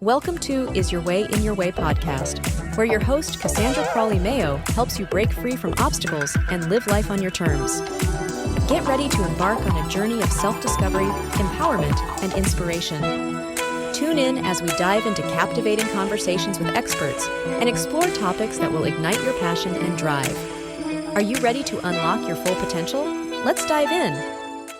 Welcome to Is Your Way in Your Way podcast, where your host, Cassandra Crawley-Mayo, helps you break free from obstacles and live life on your terms. Get ready to embark on a journey of self-discovery, empowerment, and inspiration. Tune in as we dive into captivating conversations with experts and explore topics that will ignite your passion and drive. Are you ready to unlock your full potential? Let's dive in.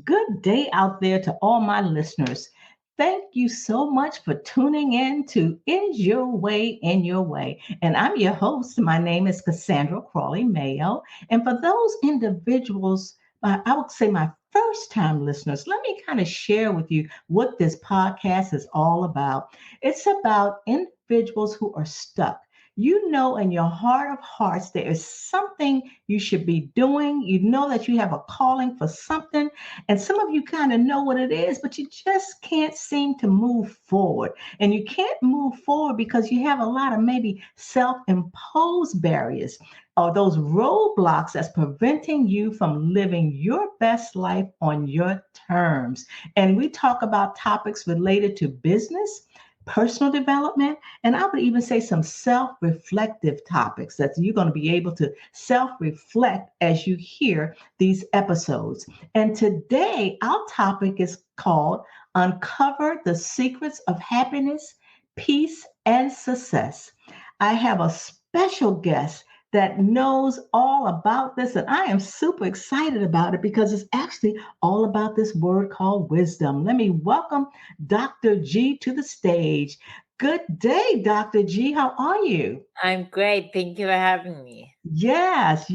Good day out there to all my listeners. Thank you so much for tuning in to Is Your Way in Your Way. And I'm your host. My name is Cassandra Crawley-Mayo. And for those individuals, I would say my first time listeners, let me kind of share with you what this podcast is all about. It's about individuals who are stuck. You know, in your heart of hearts, there is something you should be doing. You know that you have a calling for something. And some of you kind of know what it is, but you just can't seem to move forward. And you can't move forward because you have a lot of maybe self-imposed barriers or those roadblocks that's preventing you from living your best life on your terms. And we talk about topics related to business, personal development, and I would even say some self-reflective topics that you're going to be able to self-reflect as you hear these episodes. And today, our topic is called Uncover the Secrets of Happiness, Peace, and Success. I have a special guest that knows all about this, and I am super excited about it because it's actually all about this word called wisdom. Let me welcome Dr. G to the stage. Good day, Dr. G. How are you? I'm great. Thank you for having me. Yes.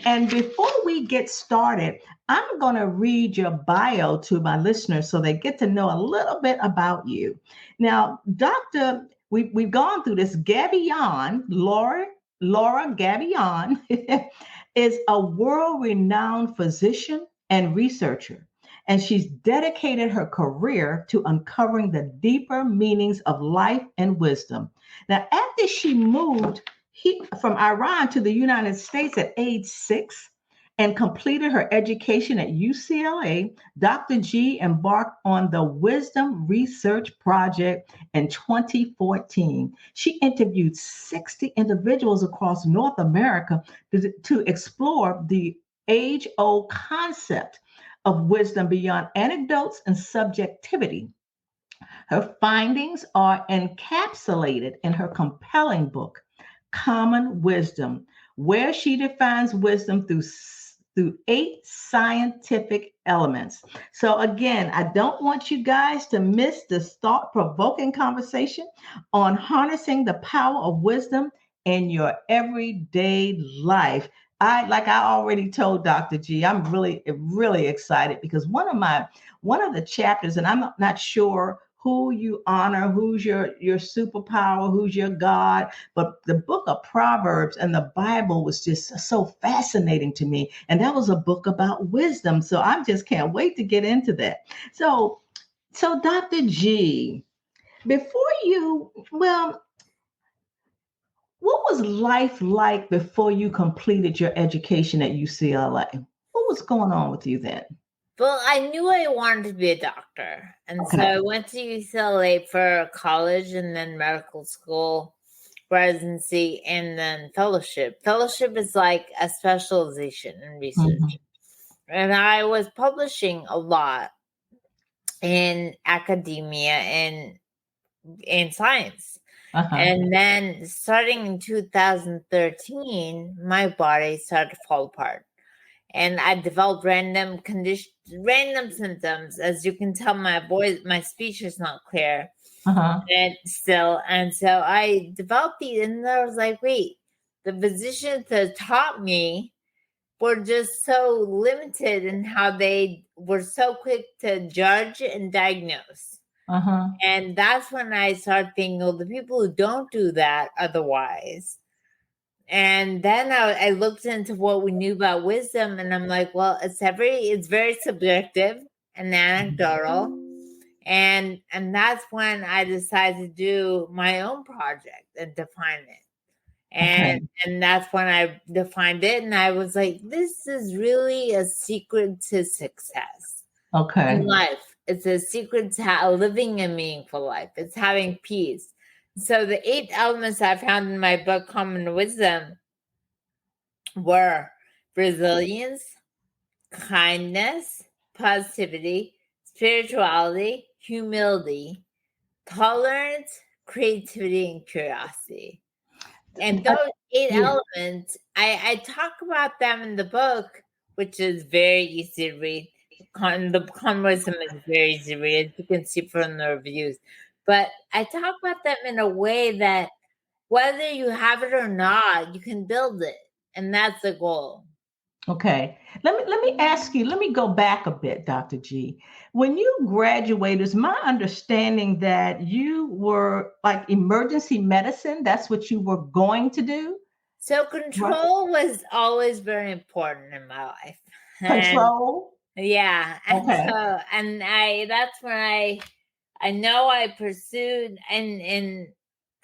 And before we get started, I'm going to read your bio to my listeners so they get to know a little bit about you. Now, we've gone through this. Gabayan, Laura Gabayan is a world-renowned physician and researcher, and she's dedicated her career to uncovering the deeper meanings of life and wisdom. Now, after she moved from Iran to the United States at age 6 and completed her education at UCLA, Dr. G embarked on the Wisdom Research Project in 2014. She interviewed 60 individuals across North America to explore the age-old concept of wisdom beyond anecdotes and subjectivity. Her findings are encapsulated in her compelling book, Common Wisdom, where she defines wisdom through 8 scientific elements. So again, I don't want you guys to miss this thought-provoking conversation on harnessing the power of wisdom in your everyday life. I already told Dr. G, I'm really, really excited because one of the chapters, and I'm not sure who you honor, who's your superpower, who's your God. But the book of Proverbs and the Bible was just so fascinating to me. And that was a book about wisdom. So I just can't wait to get into that. So Dr. G, what was life like before you completed your education at UCLA? What was going on with you then? Well, I knew I wanted to be a doctor. And So I went to UCLA for college and then medical school, residency, and then fellowship. Fellowship is like a specialization in research. Mm-hmm. And I was publishing a lot in academia and in science. Uh-huh. And then starting in 2013, my body started to fall apart. And I developed random symptoms. As you can tell, my speech is not clear. Uh-huh. And so I developed these, and I was like, wait, the physicians that taught me were just so limited in how they were so quick to judge and diagnose. Uh-huh. And that's when I started thinking, well, the people who don't do that otherwise. And then I looked into what we knew about wisdom, and I'm like, well, it's very subjective and anecdotal. And that's when I decided to do my own project and define it. And that's when I defined it, and I was like, this is really a secret to success in life. It's a secret to living a meaningful life. It's having peace. So the 8 elements I found in my book, Common Wisdom, were resilience, kindness, positivity, spirituality, humility, tolerance, creativity, and curiosity. And those 8 elements, I talk about them in the book, which is very easy to read. The Common Wisdom is very easy to read, as you can see from the reviews. But I talk about them in a way that whether you have it or not, you can build it. And that's the goal. Okay. Let me ask you, let me go back a bit, Dr. G. When you graduated, it's my understanding that you were like emergency medicine. That's what you were going to do. So control was always very important in my life. Control. Yeah. And Okay. so, and that's when I know I pursued in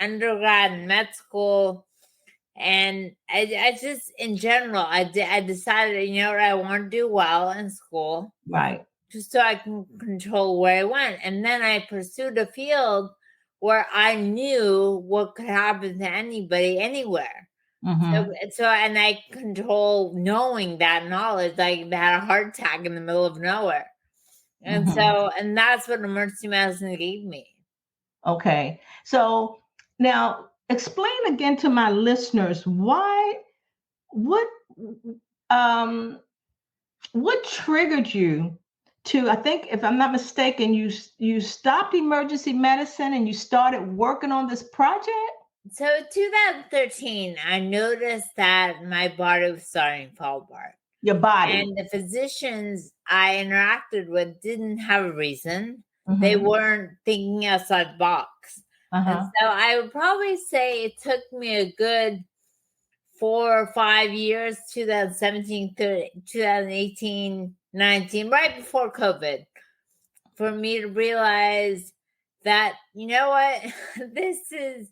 undergrad and med school. And I just, in general, I decided, you know what, I want to do well in school. Right. Just so I can control where I went. And then I pursued a field where I knew what could happen to anybody, anywhere. Mm-hmm. So, and I control knowing that knowledge, like they had a heart attack in the middle of nowhere. And so, and that's what emergency medicine gave me. Okay. So now explain again to my listeners um what triggered you to, I think if I'm not mistaken, you stopped emergency medicine and you started working on this project? So 2013, I noticed that my body was starting to fall apart. Your body. And the physicians I interacted with didn't have a reason. They Mm-hmm. weren't thinking outside the box. And so I would probably say it took me a good 4 or 5 years, 2017, 2018, 19, right before COVID, for me to realize that, you know what, this is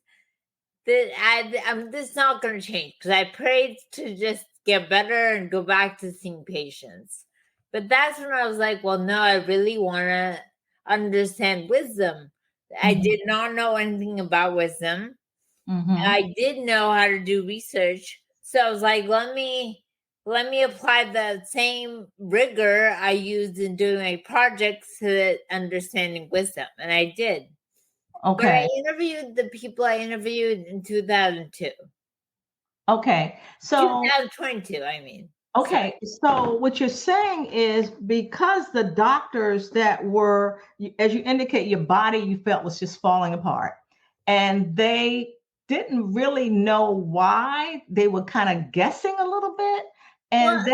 not going to change, because I prayed to just get better and go back to seeing patients. But that's when I was like, well, no, I really want to understand wisdom. I did not know anything about wisdom. I did know how to do research. So I was like, let me apply the same rigor I used in doing my projects to understanding wisdom. And I did. But I interviewed the people I interviewed in 2002. Okay. So 2022, I mean. okay, so what you're saying is because the doctors that were, as you indicate, your body you felt was just falling apart, and they didn't really know why, they were kind of guessing a little bit, and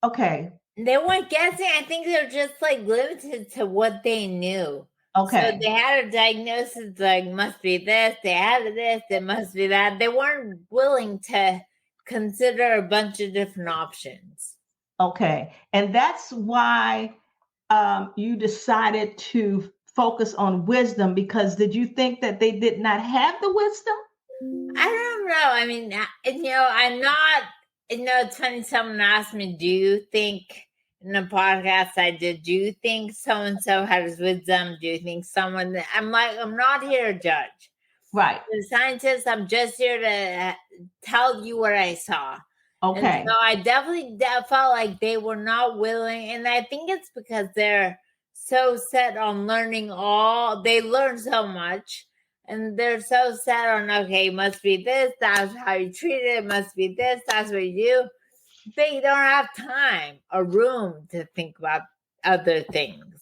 okay. They weren't guessing. I think they were just like limited to what they knew. Okay. So they had a diagnosis like must be this, they had this, it must be that. They weren't willing to consider a bunch of different options. Okay. And that's why you decided to focus on wisdom, because did you think that they did not have the wisdom? I don't know. I mean, I'm not, it's funny. Someone asked me, do you think, in the podcast I did, do you think so-and-so has wisdom? Do you think someone, I'm like, I'm not here to judge. Right. The scientist, I'm just here to tell you what I saw. Okay. And so I definitely felt like they were not willing. And I think it's because they're so set on learning they learn so much. And they're so set on, okay, it must be this, that's how you treat it, it must be this, that's what you do. They don't have time or room to think about other things.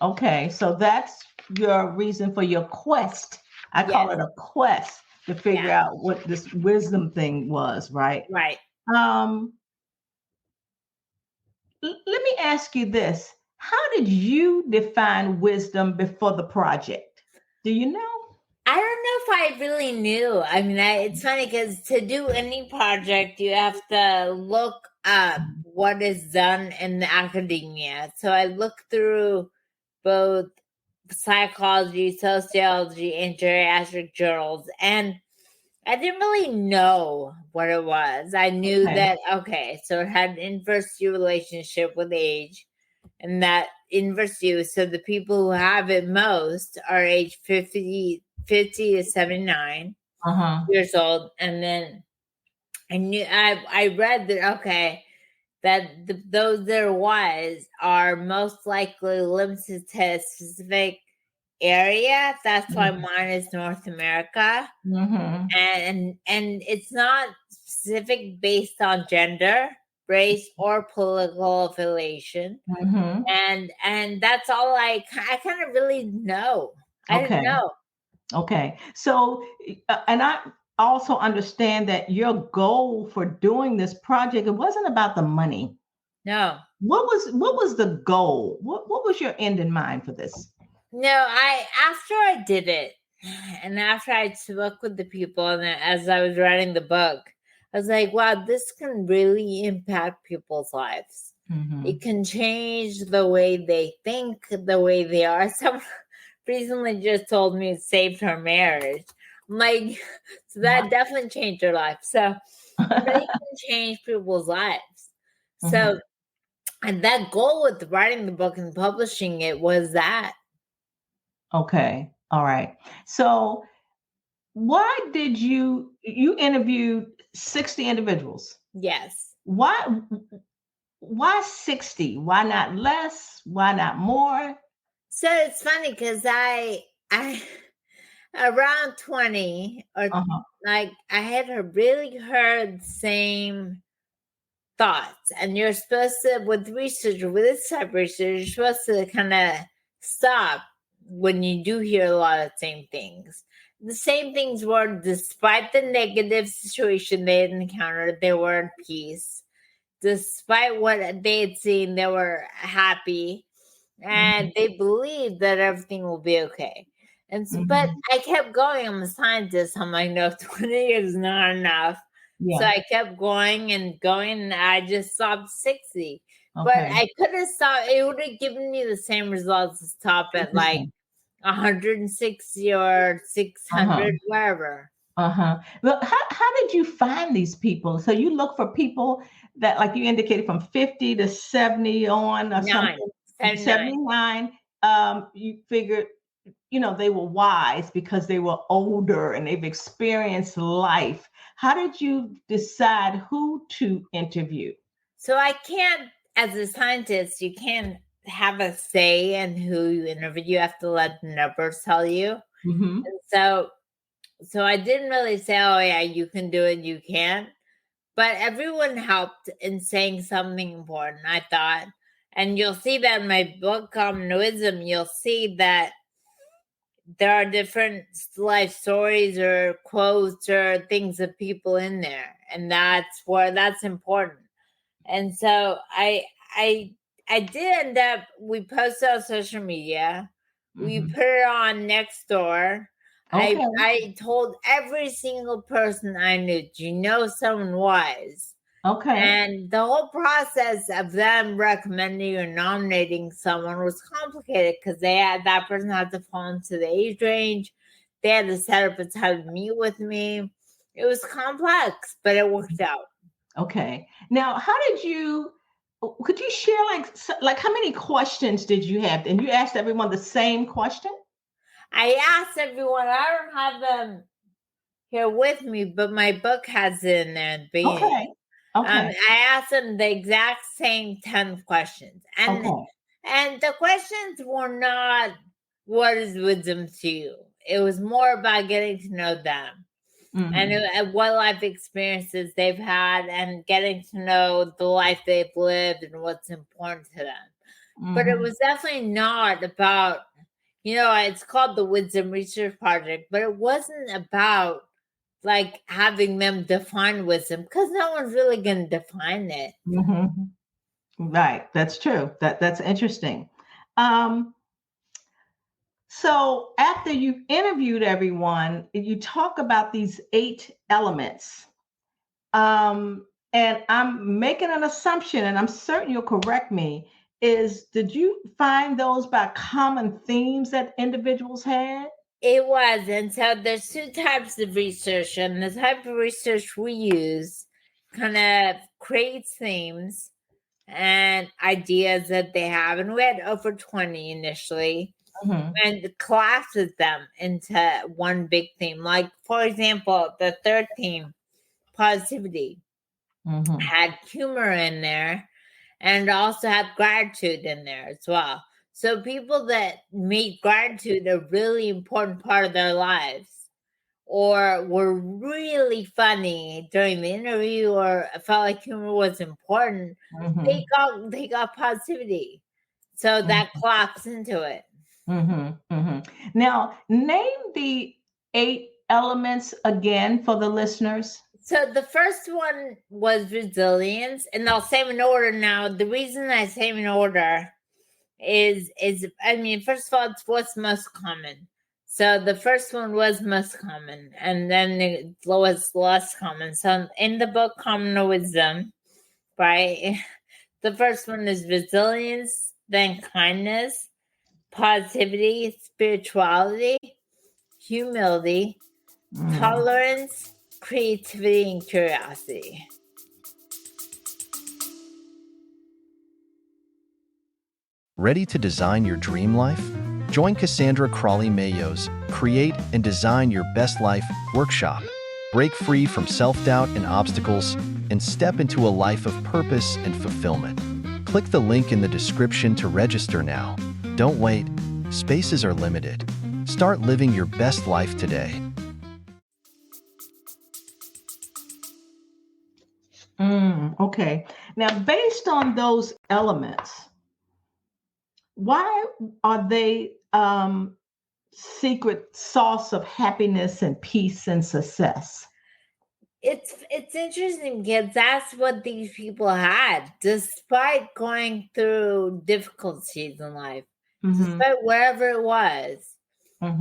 Okay, so that's your reason for your quest. I call it a quest to figure out what this wisdom thing was, right? Right. Let me ask you this. How did you define wisdom before the project? Do you know? I don't know if I really knew. I mean, it's funny because to do any project, you have to look up what is done in the academia. So I looked through both psychology, sociology, and geriatric journals, and I didn't really know what it was. I knew that, okay, so it had an inverse relationship with age. and that inverse you. So the people who have it most are age 50 to 79 years old. And then I read that, okay, that those that are wise are most likely limited to a specific area. That's why mine is North America. And it's not specific based on gender, race, or political affiliation. And that's all I kind of really know. I didn't know. Okay. So, and I also understand that your goal for doing this project, it wasn't about the money. No. What was the goal? What was your end in mind for this? No, after I did it, and after I spoke with the people, and as I was writing the book, I was like, wow, this can really impact people's lives. It can change the way they think, the way they are. Someone recently just told me it saved her marriage. I'm like, so that definitely changed her life. So it really can change people's lives. So, and that goal with writing the book and publishing it was that. Okay. All right. So why did you interviewed 60 individuals? Yes. Why 60? Why not less? Why not more? So it's funny because I around 20 or like I had really heard the same thoughts. And you're supposed to, with research, with this type of research, you're supposed to kind of stop when you do hear a lot of the same things. The same things were, despite the negative situation they had encountered, they were in peace. Despite what they had seen, they were happy. And they believed that everything will be okay. And so, but I kept going. I'm a scientist. I'm like, no, 20 years is not enough. Yeah. So I kept going and going, and I just stopped 60. Okay. But I could have stopped. It would have given me the same results as top at like 160 or 600, wherever. Well, how did you find these people? So you look for people that, like you indicated, from 50 to 70 on or something. 79. You figured, they were wise because they were older and they've experienced life. How did you decide who to interview? So I can't, as a scientist, you can't have a say in who you interview. You have to let the numbers tell you. And so I didn't really say, oh yeah, you can do it, you can't. But everyone helped in saying something important, I thought. And you'll see that in my book, Common Wisdom, you'll see that there are different life stories or quotes or things of people in there. And that's important. And so I did end up, we posted on social media. We put it on Nextdoor. Okay. I told every single person I knew, do you know someone wise? Okay. And the whole process of them recommending or nominating someone was complicated because that person had to fall into the age range. They had to set up a time to meet with me. It was complex, but it worked out. Okay. Now, could you share like how many questions did you have? And you asked everyone the same question? I asked everyone. I don't have them here with me, but my book has it in there. Okay. I asked them the exact same 10 questions. And the questions were not, what is wisdom to you? It was more about getting to know them. And what life experiences they've had and getting to know the life they've lived and what's important to them. But it was definitely not about, it's called the Wisdom Research Project, but it wasn't about like having them define wisdom because no one's really going to define it. Right. That's true. That's interesting. So after you interviewed everyone, you talk about these 8 elements. And I'm making an assumption, and I'm certain you'll correct me, did you find those by common themes that individuals had? It was. And so there's 2 types of research, and the type of research we use kind of creates themes. and ideas that they have. And we had over 20 initially, and collapses them into one big theme. Like, for example, the third theme, positivity, had humor in there and also had gratitude in there as well. So people that made gratitude a really important part of their lives, or were really funny during the interview, or felt like humor was important, they got positivity. So that clocks into it. Now, name the 8 elements again for the listeners. So the first one was resilience, and I'll say them in order now. The reason I say them in order is I mean, first of all, it's what's most common. So the first one was most common, and then it was less common. So in the book Common Wisdom, right, the first one is resilience, then kindness, positivity, spirituality, humility, tolerance, creativity, and curiosity. Ready to design your dream life? Join Cassandra Crawley Mayo's Create and Design Your Best Life workshop. Break free from self-doubt and obstacles and step into a life of purpose and fulfillment. Click the link in the description to register now. Don't wait. Spaces are limited. Start living your best life today. Okay. Now, based on those elements, why are they secret sauce of happiness and peace and success? It's interesting because that's what these people had, despite going through difficulties in life, despite wherever it was.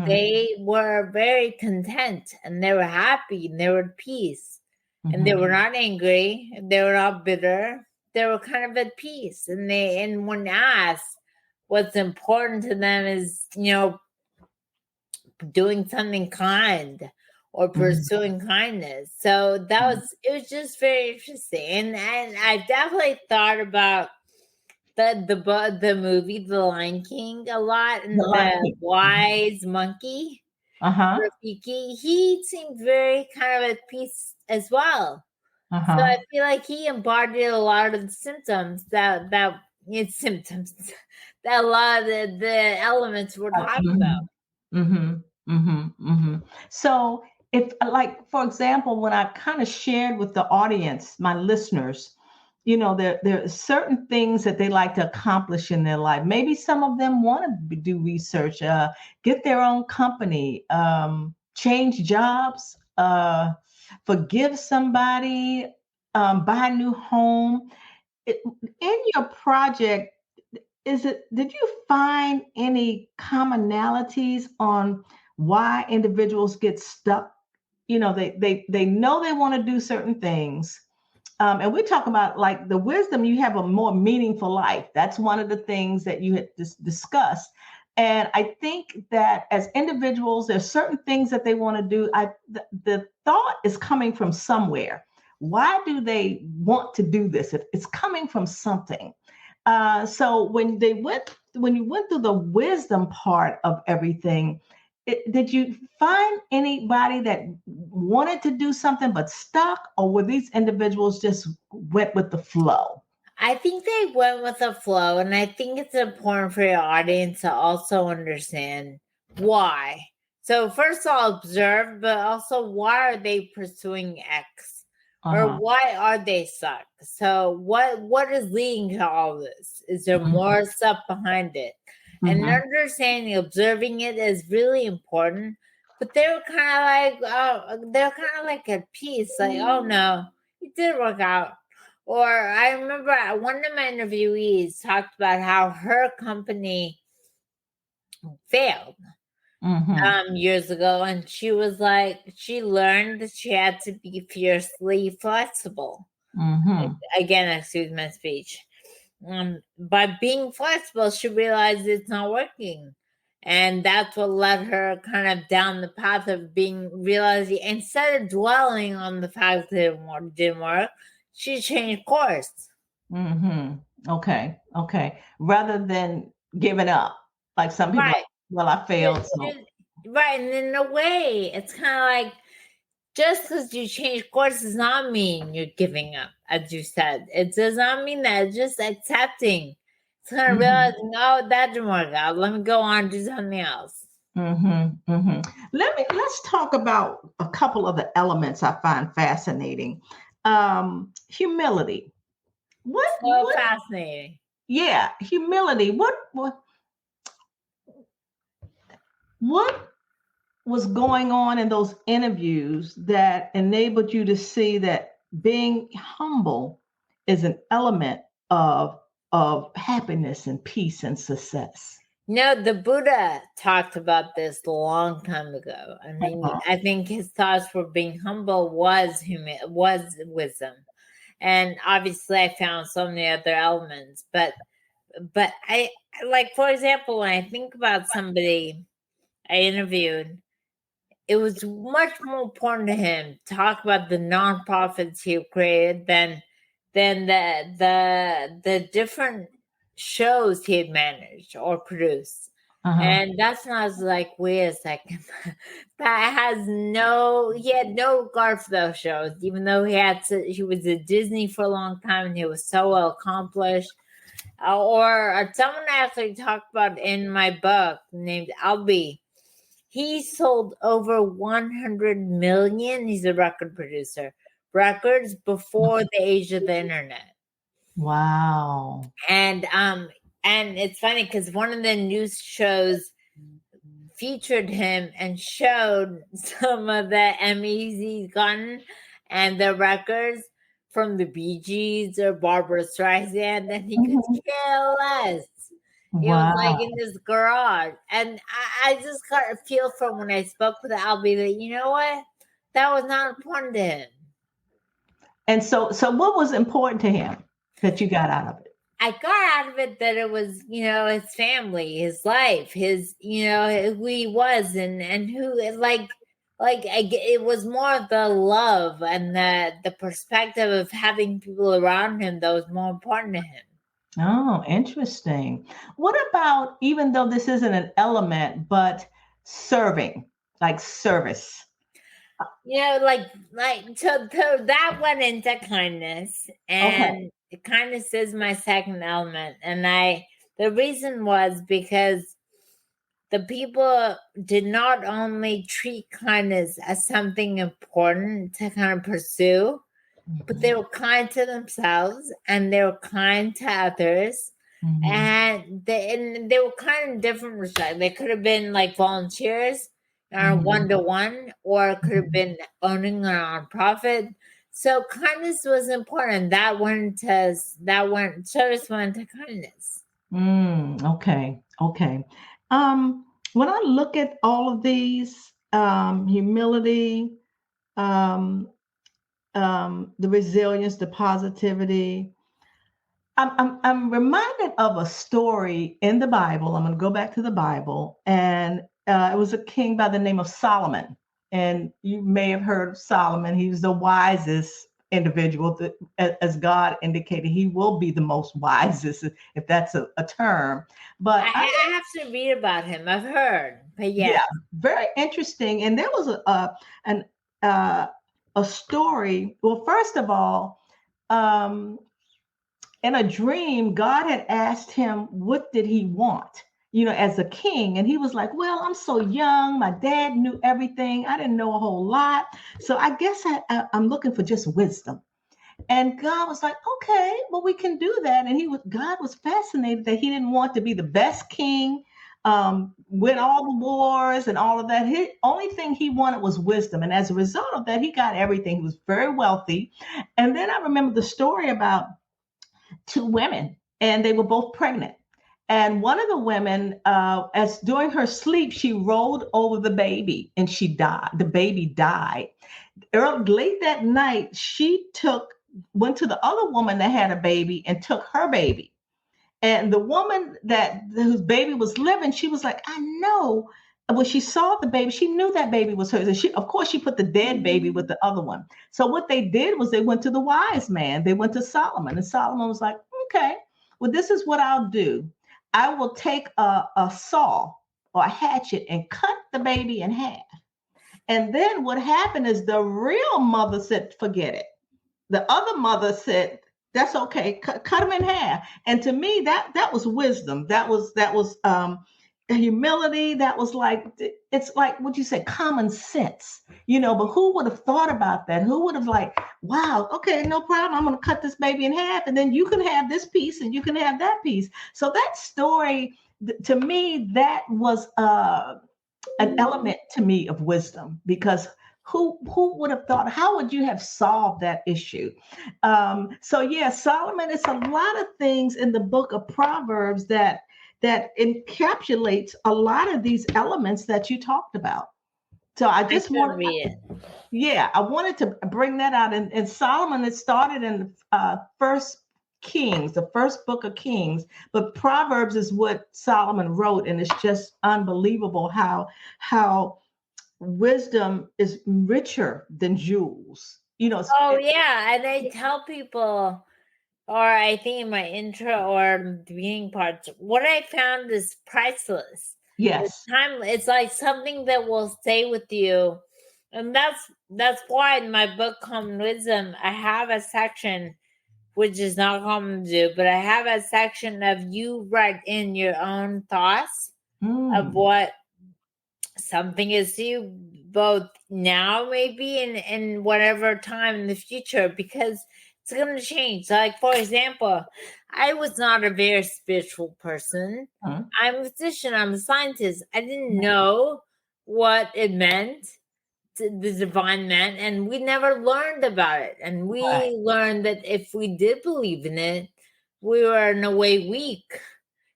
They were very content, and they were happy, and they were at peace, and they were not angry, they were not bitter. They were kind of at peace, and when asked, what's important to them is, doing something kind or pursuing kindness. So it was just very interesting, and I definitely thought about the movie The Lion King a lot, and the wise monkey, Rafiki, he seemed very kind of at peace as well. So I feel like he embodied a lot of the symptoms that a lot of the elements we're talking about. So if, like, for example, when I kind of shared with the audience, my listeners, there are certain things that they like to accomplish in their life. Maybe some of them want to do research, get their own company, change jobs, forgive somebody, buy a new home. In your project, did you find any commonalities on why individuals get stuck? They know they want to do certain things. And we talk about, like, the wisdom, you have a more meaningful life. That's one of the things that you had discussed. And I think that as individuals, there's certain things that they want to do. The thought is coming from somewhere. Why do they want to do this? It's coming from something. So when you went through the wisdom part of everything, did you find anybody that wanted to do something but stuck, or were these individuals just went with the flow? I think they went with the flow, and I think it's important for your audience to also understand why. So first of all, observe, but also, why are they pursuing X? Or why are they stuck? So what is leading to all this? Is there more stuff behind it? And understanding, observing it is really important. But they were kind of like at peace, like, oh no, it didn't work out. Or I remember one of my interviewees talked about how her company failed years ago, and she was like, she learned that she had to be fiercely flexible. Again, excuse my speech. By being flexible, she realized it's not working, and that's what led her kind of down the path of realizing, instead of dwelling on the fact that it didn't work, she changed course. Okay. Okay. Rather than giving up, like some people, like, Right. well, I And- failed. So. and- right. And in a way, it's kind of like just because you change course does not mean you're giving up, as you said. It does not mean that. It's just accepting. It's kind of Mhm. realizing, oh, that didn't work out. Let me go on and do something else. Let's talk about a couple of the elements I find fascinating. Humility. So What? fascinating. Yeah, humility. What was going on in those interviews that enabled you to see that being humble is an element of happiness and peace and success? The Buddha talked about this a long time ago. I mean, Uh-huh. I think his thoughts for being humble was wisdom, and obviously, I found so many other elements. But I like, for example, when I think about somebody I interviewed, it was much more important to him to talk about the nonprofits he created than the different shows he had managed or produced. Uh-huh. And that's when I was like, wait a second. He had no regard for those shows, even though he was at Disney for a long time and he was so well accomplished. Or someone actually talked about in my book named Albie. He sold over 100 million. He's a record producer. Records before the age of the internet. Wow. And it's funny because one of the news shows featured him and showed some of the Emmys he's gotten and the records from the Bee Gees or Barbara Streisand, and he could Mhm. care less. It was like Wow. in this garage. And I just got a feel from when I spoke with Albie that, you know what? That was not important to him. And so what was important to him that you got out of it? I got out of it that it was, his family, his life, who he was and who, it was more of the love and the perspective of having people around him that was more important to him. Oh, interesting. What about, even though this isn't an element, but serving, like service? So that went into kindness, Okay. and kindness is my second element. And the reason was because the people did not only treat kindness as something important to kind of pursue, but they were kind to themselves and they were kind to others. Mhm. And they were kind of different respects. They could have been like volunteers or Mhm. 1-to-1, or it could have Mhm. been owning a nonprofit. So kindness was important. Service went to kindness. Okay. Okay. When I look at all of these, humility, um, the resilience, the positivity, I'm reminded of a story in the Bible. I'm going to go back to the Bible, and it was a king by the name of Solomon. And you may have heard of Solomon. He was the wisest individual, as God indicated, he will be the most wisest, if that's a term. But I have to read about him. I've heard, but yeah, yes. very interesting. And there was an uh, a story. Well, first of all, um, in a dream, God had asked him, what did he want, as a king? And he was like, well, I'm so young. My dad knew everything. I didn't know a whole lot. So I guess I'm looking for just wisdom. And God was like, okay, well, we can do that. And God was fascinated that he didn't want to be the best king, win all the wars and all of that. His only thing he wanted was wisdom. And as a result of that, he got everything. He was very wealthy. And then I remember the story about two women, and they were both pregnant. And one of the women, as during her sleep, she rolled over the baby and she died. The baby died. Late that night, went to the other woman that had a baby and took her baby. And the woman whose baby was living, she was like, I know. When she saw the baby, she knew that baby was hers. And of course, she put the dead baby with the other one. So what they did was they went to the wise man. They went to Solomon. And Solomon was like, okay, well, this is what I'll do. I will take a saw or a hatchet and cut the baby in half. And then what happened is the real mother said, forget it. The other mother said, that's okay, cut them in half. And to me, that was wisdom. That was humility. That was like, it's like what you said, common sense, but who would have thought about that? Who would have like, wow, okay, no problem. I'm going to cut this baby in half and then you can have this piece and you can have that piece. So that story, to me, that was an element to me of wisdom, because who would have thought, how would you have solved that issue? So yeah, Solomon, it's a lot of things in the book of Proverbs that encapsulates a lot of these elements that you talked about. So I just want to read it. Yeah, I wanted to bring that out. And Solomon, it started in First Kings, the first book of Kings, but Proverbs is what Solomon wrote, and it's just unbelievable how wisdom is richer than jewels. Oh yeah, and I tell people, or I think in my intro or the beginning parts, what I found is priceless. Yes, it's like something that will stay with you, and that's why in my book Common Wisdom I have a section, which is not common to do, but I have a section of you write in your own thoughts of what something is to you, both now maybe and whatever time in the future, because it's going to change. Like, for example, I was not a very spiritual person. I'm a physician. I'm a scientist. I didn't know what it meant, the divine meant, and we never learned about it. And we learned that if we did believe in it, we were in a way weak,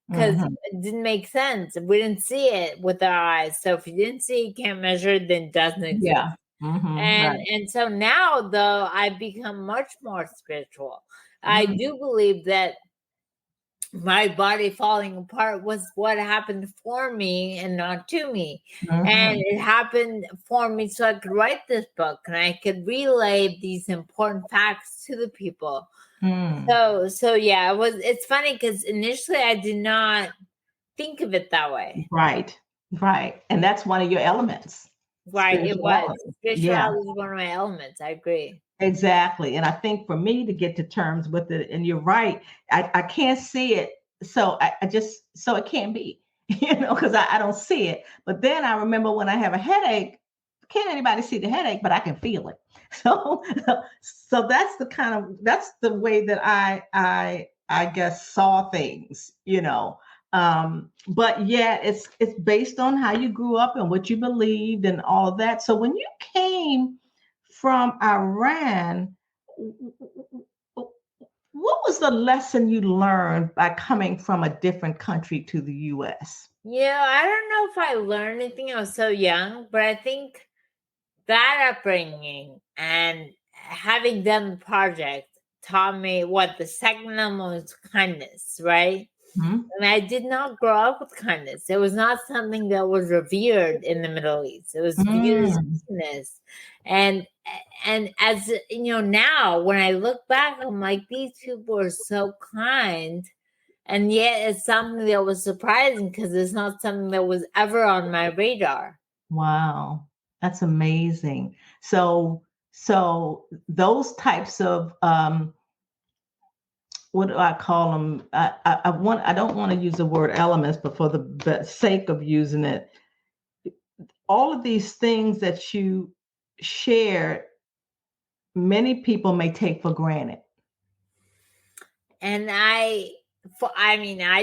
because it didn't make sense. We didn't see it with our eyes. So if you didn't see it, can't measure it, then it doesn't exist. Yeah. And so now, though, I've become much more spiritual. I do believe that my body falling apart was what happened for me and not to me. And it happened for me so I could write this book and I could relay these important facts to the people. So yeah, it's funny because initially I did not think of it that way. Right. And that's one of your elements. Right, it was. Spirituality is one of my elements. I agree. Exactly. And I think for me to get to terms with it, and you're right, I can't see it. So so it can't be, because I don't see it. But then I remember when I have a headache, can't anybody see the headache, but I can feel it. So that's the way that I guess saw things, but yeah, it's based on how you grew up and what you believed and all of that. So when you came from Iran, what was the lesson you learned by coming from a different country to the U.S.? Yeah, I don't know if I learned anything. I was so young, but I think that upbringing and having done the project taught me what the second element was kindness, right? And I did not grow up with kindness. It was not something that was revered in the Middle East. It was viewed as weakness. And as now when I look back, I'm like, these people are so kind. And yet it's something that was surprising because it's not something that was ever on my radar. Wow. That's amazing. So those types of what do I call them? I don't want to use the word elements, but for the sake of using it, all of these things that you share, many people may take for granted. And I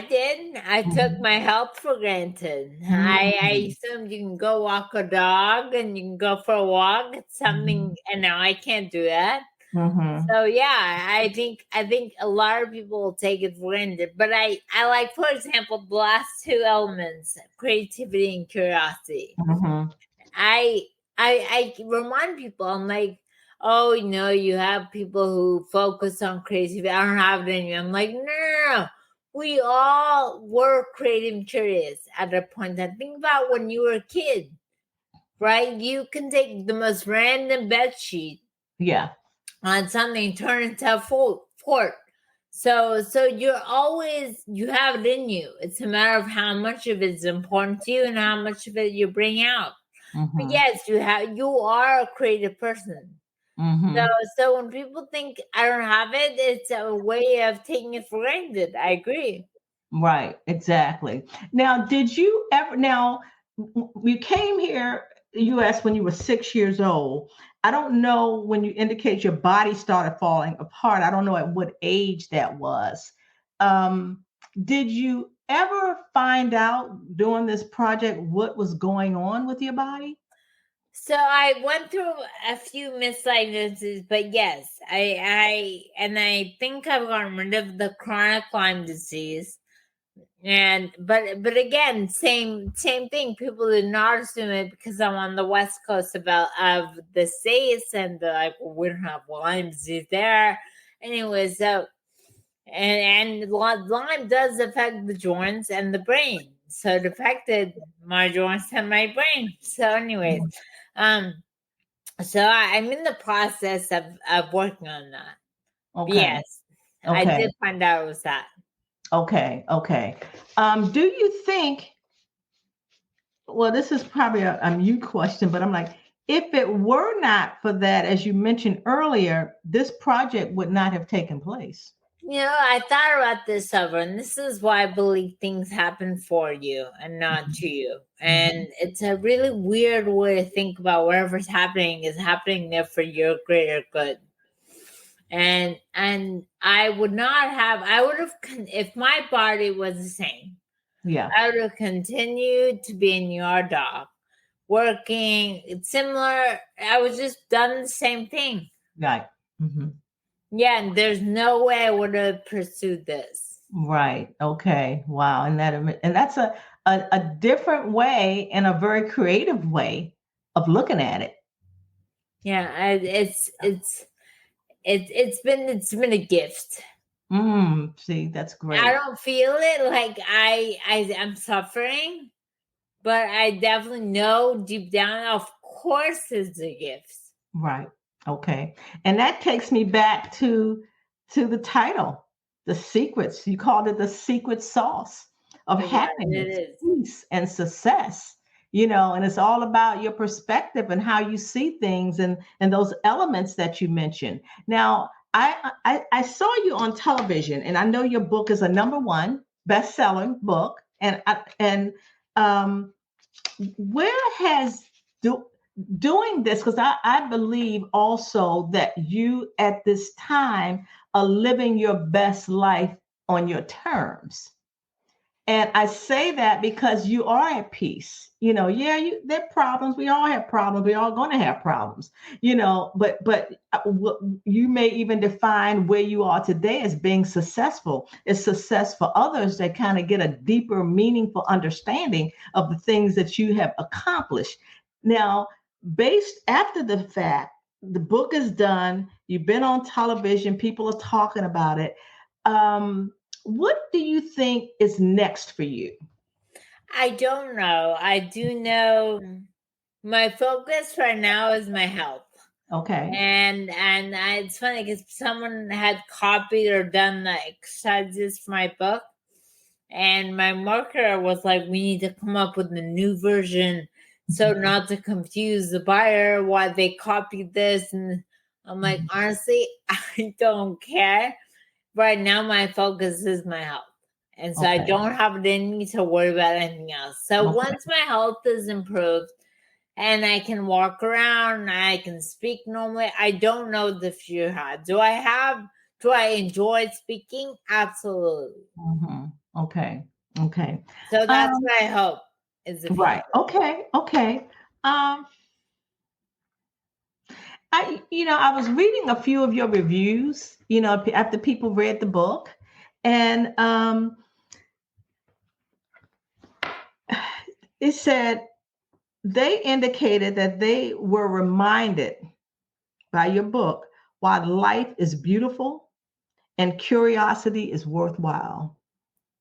did. I took my health for granted. I assumed you can go walk a dog and you can go for a walk. It's something, and now I can't do that. So yeah, I think a lot of people will take it for granted. But I like, for example, the last two elements, creativity and curiosity. I remind people, I'm like, oh, you have people who focus on creativity. I don't have it in you. I'm like, no. We all were creative and curious at a point. I think about when you were a kid, right? You can take the most random bed sheet. Yeah. On something, turn into a fort. So you have it in you. It's a matter of how much of it is important to you and how much of it you bring out. But yes, you are a creative person. So when people think I don't have it, it's a way of taking it for granted. I agree. Right, exactly. Now, you came here, US, when you were 6 years old. I don't know when you indicate your body started falling apart. I don't know at what age that was. Um, did you ever find out during this project what was going on with your body? So I went through a few misdiagnoses, but yes, I think I've gotten rid of the chronic Lyme disease. But again, same thing. People did not assume it because I'm on the west coast of the States, and they're like, well, we don't have Lyme disease there. Anyway, so and Lyme does affect the joints and the brain. So it affected my joints and my brain. So, anyways, so I'm in the process of working on that. Okay. Yes, I Okay. did find out it was that. Okay. Okay. Do you think, well, this is probably a mute question, but I'm like, if it were not for that, as you mentioned earlier, this project would not have taken place. I thought about this over, and this is why I believe things happen for you and not to you. And it's a really weird way to think about whatever's happening is happening there for your greater good. And I would have, if my body was the same, Yeah. I would have continued to be in your doc, working. It's similar. I was just done the same thing. Right. Yeah, and there's no way I would have pursued this. Right. Okay. Wow. And that's a different way and a very creative way of looking at it. Yeah, it's been a gift. See, that's great. I don't feel it like I'm suffering, but I definitely know deep down, of course, it's a gift. Right. Okay. And that takes me back to the title, The Secrets. You called it the secret sauce of happiness, peace, and success. And it's all about your perspective and how you see things and those elements that you mentioned. Now, I saw you on television, and I know your book is a #1 best-selling book. And where has doing this, because I believe also that you at this time are living your best life on your terms. And I say that because you are at peace. There are problems. We all have problems. We're all going to have problems, but you may even define where you are today as being successful. It's success for others that kind of get a deeper, meaningful understanding of the things that you have accomplished. Now, based after the fact, the book is done. You've been on television. People are talking about it. What do you think is next for you? I don't know. I do know my focus right now is my health. Okay. And it's funny because someone had copied or done the exercises for my book, and my marketer was like, "We need to come up with a new version, so not to confuse the buyer why they copied this." And I'm like, honestly, I don't care. Right now, my focus is my health. And so I don't have it in me to worry about anything else. So once my health is improved and I can walk around, I can speak normally, I don't know the future. Do I enjoy speaking? Absolutely. Okay. So that's what I hope is the future. Right. Okay. I was reading a few of your reviews, after people read the book, and it said they indicated that they were reminded by your book why life is beautiful and curiosity is worthwhile.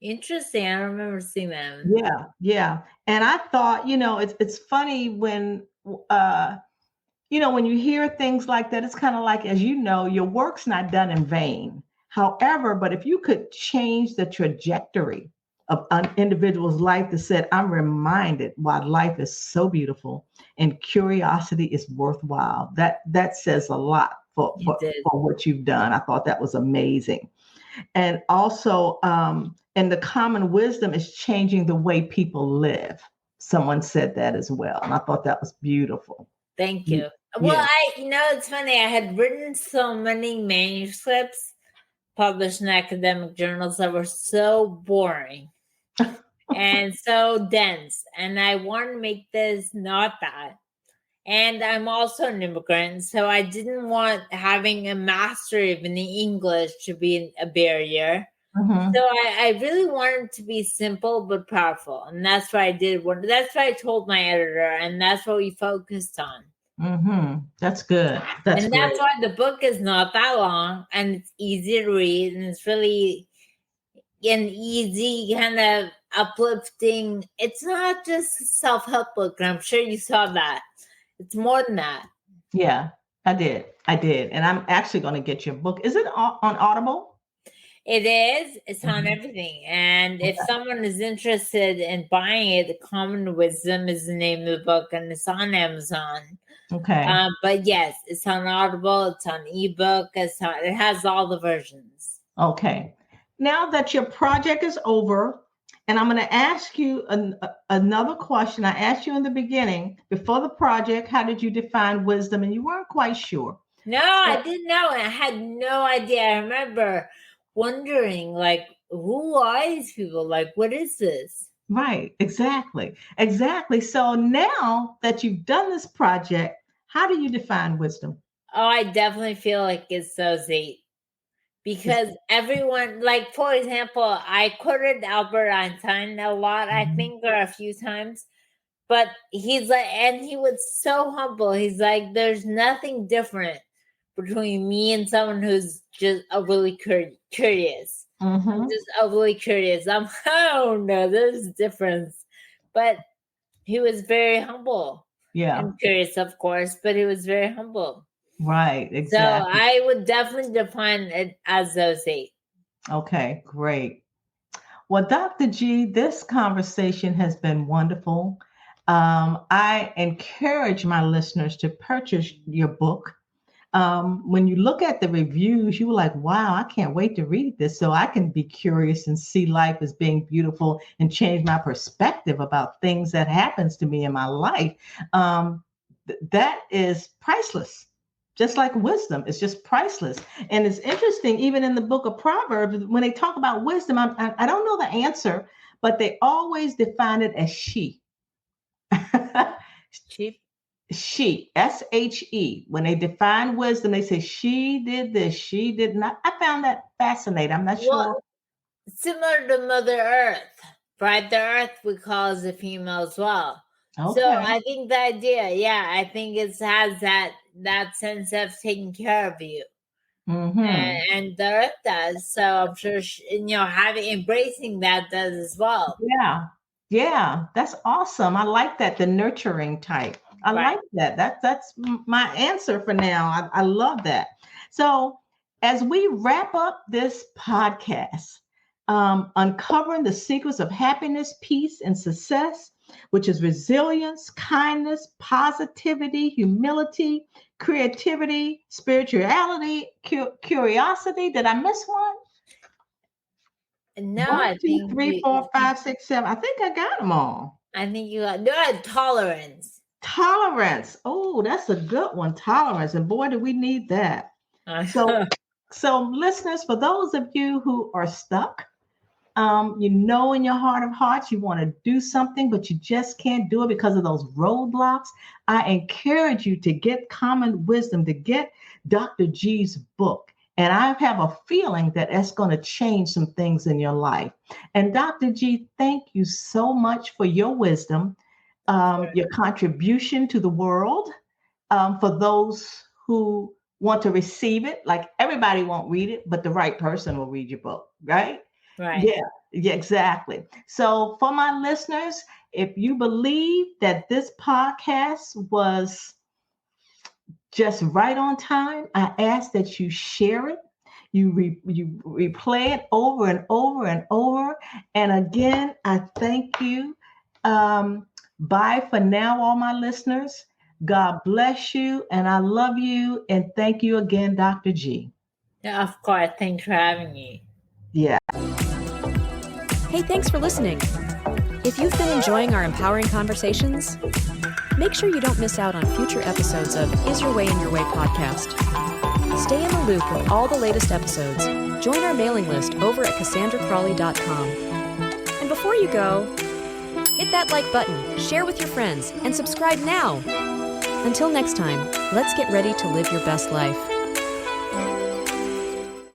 Interesting. I don't remember seeing that. Yeah. And I thought, it's funny when when you hear things like that, it's kind of like, as you know, your work's not done in vain. However, but if you could change the trajectory of an individual's life that said, I'm reminded why life is so beautiful and curiosity is worthwhile. That says a lot You did. for what you've done. I thought that was amazing. And also, and the common wisdom is changing the way people live. Someone said that as well. And I thought that was beautiful. Thank you. Well, it's funny. I had written so many manuscripts published in academic journals that were so boring and so dense. And I wanted to make this not that. And I'm also an immigrant, so I didn't want having a mastery of the English to be a barrier. Mm-hmm. So I really wanted it to be simple but powerful. And that's what I did. That's what I told my editor, and that's what we focused on. Mm-hmm. That's good. That's why the book is not that long, and it's easy to read, and it's really an easy kind of uplifting. It's not just a self-help book, and I'm sure you saw that. It's more than that. Yeah, I did. And I'm actually going to get your book. Is it on Audible? It is. It's on everything. And if someone is interested in buying it, The Common Wisdom is the name of the book, and it's on Amazon. Okay. But yes, it's on Audible. It's on ebook. It has all the versions. Okay. Now that your project is over, and I'm going to ask you another question. I asked you in the beginning, before the project, how did you define wisdom? And you weren't quite sure. No, I didn't know. I had no idea. I remember wondering, like, who are these people? Like, what is this? Right. Exactly. So now that you've done this project, how do you define wisdom? Oh, I definitely feel like it's those 8. Because everyone, like, for example, I quoted Albert Einstein a lot, I think, or a few times. But he's like, and he was so humble. He's like, there's nothing different between me and someone who's just overly curious. Mm-hmm. Just overly curious. I don't know, there's a difference. But he was very humble. Yeah. And curious, of course, but he was very humble. Right, exactly. So I would definitely define it as those 8. Okay, great. Well, Dr. G, this conversation has been wonderful. I encourage my listeners to purchase your book. When you look at the reviews, you were like, wow, I can't wait to read this so I can be curious and see life as being beautiful and change my perspective about things that happens to me in my life. That is priceless. Just like wisdom, it's just priceless. And it's interesting, even in the book of Proverbs, when they talk about wisdom, I don't know the answer, but they always define it as she. She, S-H-E. When they define wisdom, they say she did this, she did not. I found that fascinating. I'm not sure. Similar to Mother Earth, right? The Earth we call as a female as well. Okay. So I think the idea, I think it has that sense of taking care of you. Mm-hmm. And the Earth does. So I'm sure, embracing that does as well. Yeah, that's awesome. I like that, the nurturing type. I like that. That's my answer for now. I love that. So as we wrap up this podcast, uncovering the secrets of happiness, peace, and success, which is resilience, kindness, positivity, humility, creativity, spirituality, curiosity. Did I miss one? No, 1, 2, 3, 4, 5, 6, 7. I think I got them all. I think you got tolerance. Tolerance. Oh, that's a good one. Tolerance. And boy, do we need that. So listeners, for those of you who are stuck, in your heart of hearts, you want to do something, but you just can't do it because of those roadblocks. I encourage you to get Common Wisdom, to get Dr. G's book. And I have a feeling that it's going to change some things in your life. And Dr. G, thank you so much for your wisdom, your contribution to the world, for those who want to receive it. Like, everybody won't read it, but the right person will read your book, right? Right. Yeah, exactly. So for my listeners, if you believe that this podcast was just right on time, I ask that you share it. You replay it over and over and over. And again, I thank you. Bye for now, all my listeners. God bless you, and I love you. And thank you again, Dr. G. Yeah, of course. Thanks for having me. Yeah. Hey, thanks for listening. If you've been enjoying our empowering conversations, make sure you don't miss out on future episodes of Is Your Way in Your Way podcast. Stay in the loop with all the latest episodes. Join our mailing list over at CassandraCrawley.com. And before you go, hit that like button, share with your friends, and subscribe now. Until next time, let's get ready to live your best life.